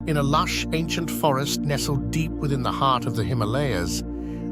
In a lush, ancient forest nestled deep within the heart of the Himalayas,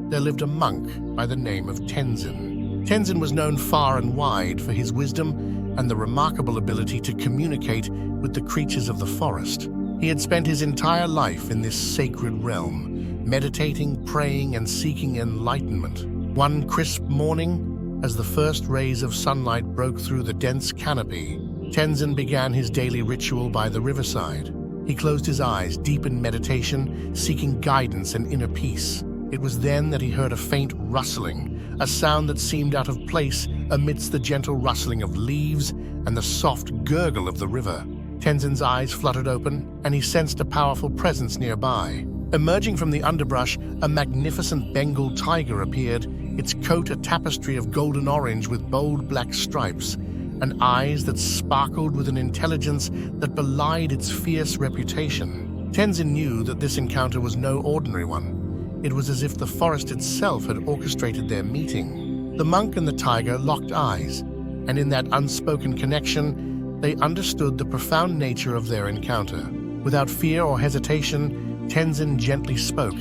there lived a monk by the name of Tenzin. Tenzin was known far and wide for his wisdom and the remarkable ability to communicate with the creatures of the forest. He had spent his entire life in this sacred realm, meditating, praying, and seeking enlightenment. One crisp morning, as the first rays of sunlight broke through the dense canopy, Tenzin began his daily ritual by the riverside. He closed his eyes, deep in meditation, seeking guidance and inner peace. It was then that he heard a faint rustling, a sound that seemed out of place amidst the gentle rustling of leaves and the soft gurgle of the river. Tenzin's eyes fluttered open, and he sensed a powerful presence nearby. Emerging from the underbrush, a magnificent Bengal tiger appeared, its coat a tapestry of golden orange with bold black stripes, and eyes that sparkled with an intelligence that belied its fierce reputation. Tenzin knew that this encounter was no ordinary one. It was as if the forest itself had orchestrated their meeting. The monk and the tiger locked eyes, and in that unspoken connection, they understood the profound nature of their encounter. Without fear or hesitation, Tenzin gently spoke,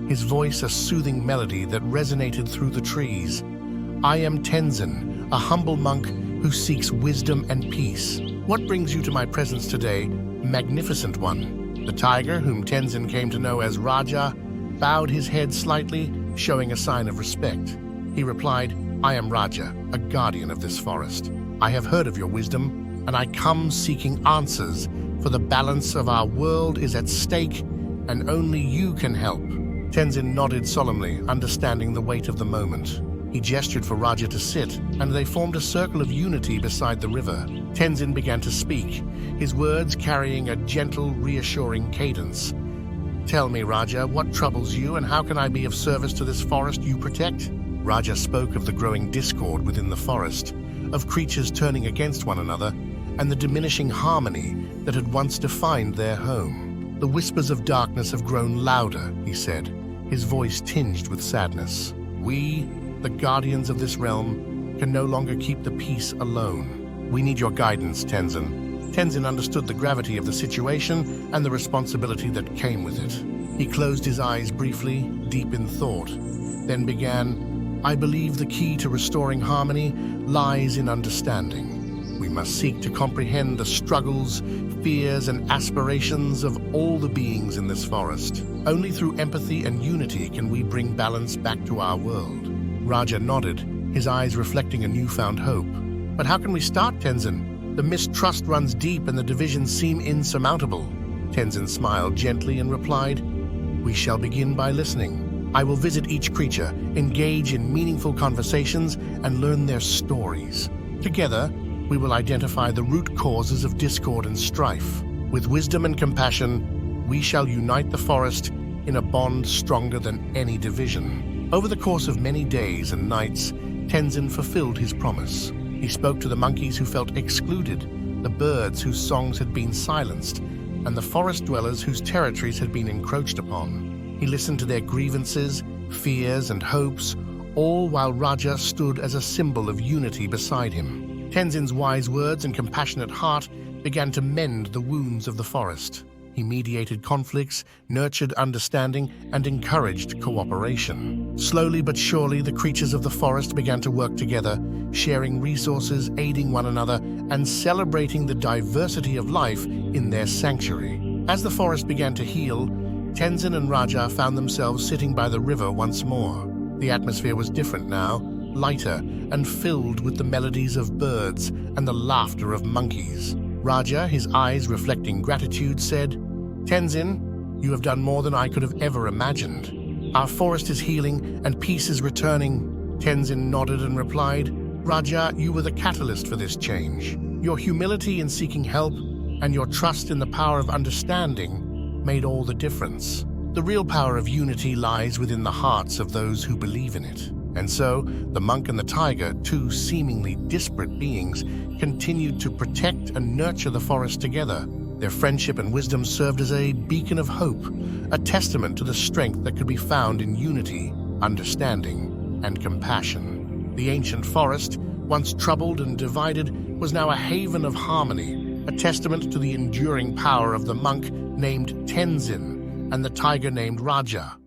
his voice a soothing melody that resonated through the trees. "I am Tenzin, a humble monk who seeks wisdom and peace. What brings you to my presence today, magnificent one?" The tiger, whom Tenzin came to know as Raja, bowed his head slightly, showing a sign of respect. He replied, "I am Raja, a guardian of this forest. I have heard of your wisdom, and I come seeking answers, for the balance of our world is at stake, and only you can help." Tenzin nodded solemnly, understanding the weight of the moment. He gestured for Raja to sit, and they formed a circle of unity beside the river. Tenzin began to speak, his words carrying a gentle, reassuring cadence. "Tell me, Raja, what troubles you, and how can I be of service to this forest you protect?" Raja spoke of the growing discord within the forest, of creatures turning against one another, and the diminishing harmony that had once defined their home. "The whispers of darkness have grown louder," he said, his voice tinged with sadness. "We, the guardians of this realm, can no longer keep the peace alone. We need your guidance, Tenzin." Tenzin understood the gravity of the situation and the responsibility that came with it. He closed his eyes briefly, deep in thought, then began, "I believe the key to restoring harmony lies in understanding. We must seek to comprehend the struggles, fears, and aspirations of all the beings in this forest. Only through empathy and unity can we bring balance back to our world." Raja nodded, his eyes reflecting a newfound hope. "But how can we start, Tenzin? The mistrust runs deep and the divisions seem insurmountable." Tenzin smiled gently and replied, "We shall begin by listening. I will visit each creature, engage in meaningful conversations, and learn their stories. Together, we will identify the root causes of discord and strife. With wisdom and compassion, we shall unite the forest in a bond stronger than any division." Over the course of many days and nights, Tenzin fulfilled his promise. He spoke to the monkeys who felt excluded, the birds whose songs had been silenced, and the forest dwellers whose territories had been encroached upon. He listened to their grievances, fears, and hopes, all while Raja stood as a symbol of unity beside him. Tenzin's wise words and compassionate heart began to mend the wounds of the forest. He mediated conflicts, nurtured understanding, and encouraged cooperation. Slowly but surely, the creatures of the forest began to work together, sharing resources, aiding one another, and celebrating the diversity of life in their sanctuary. As the forest began to heal, Tenzin and Raja found themselves sitting by the river once more. The atmosphere was different now, lighter, and filled with the melodies of birds and the laughter of monkeys. Raja, his eyes reflecting gratitude, said, "Tenzin, you have done more than I could have ever imagined. Our forest is healing and peace is returning." Tenzin nodded and replied, "Raja, you were the catalyst for this change. Your humility in seeking help and your trust in the power of understanding made all the difference. The real power of unity lies within the hearts of those who believe in it." And so, the monk and the tiger, two seemingly disparate beings, continued to protect and nurture the forest together. Their friendship and wisdom served as a beacon of hope, a testament to the strength that could be found in unity, understanding, and compassion. The ancient forest, once troubled and divided, was now a haven of harmony, a testament to the enduring power of the monk named Tenzin and the tiger named Raja.